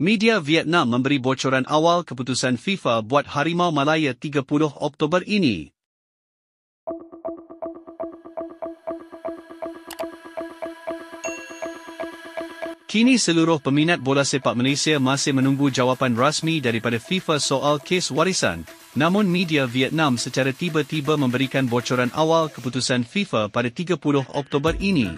Media Vietnam memberi bocoran awal keputusan FIFA buat Harimau Malaya 30 Oktober ini. Kini seluruh peminat bola sepak Malaysia masih menunggu jawapan rasmi daripada FIFA soal kes warisan. Namun media Vietnam secara tiba-tiba memberikan bocoran awal keputusan FIFA pada 30 Oktober ini.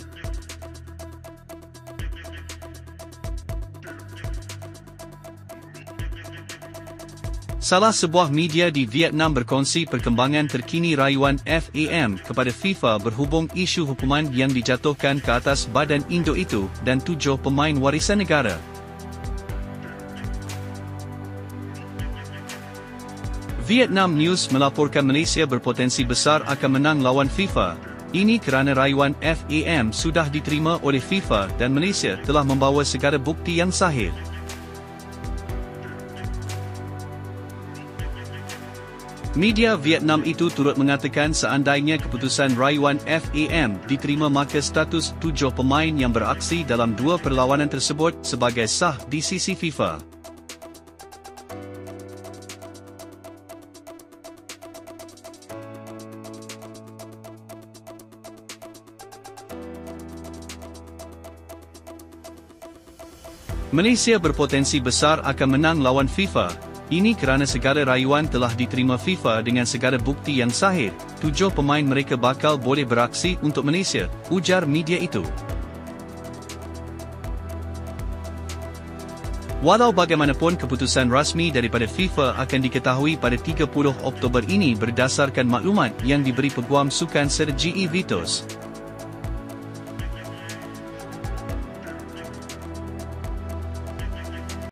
Salah sebuah media di Vietnam berkongsi perkembangan terkini rayuan FAM kepada FIFA berhubung isu hukuman yang dijatuhkan ke atas badan induk itu dan 7 pemain warisan negara. Vietnam News melaporkan Malaysia berpotensi besar akan menang lawan FIFA. Ini kerana rayuan FAM sudah diterima oleh FIFA dan Malaysia telah membawa segala bukti yang sahih. Media Vietnam itu turut mengatakan seandainya keputusan rayuan FAM diterima maka status 7 pemain yang beraksi dalam 2 perlawanan tersebut sebagai sah di sisi FIFA. Malaysia berpotensi besar akan menang lawan FIFA. Ini kerana segala rayuan telah diterima FIFA dengan segala bukti yang sahih. 7 pemain mereka bakal boleh beraksi untuk Malaysia, ujar media itu. Walau bagaimanapun keputusan rasmi daripada FIFA akan diketahui pada 30 Oktober ini berdasarkan maklumat yang diberi Peguam Sukan Sir GE Vitos.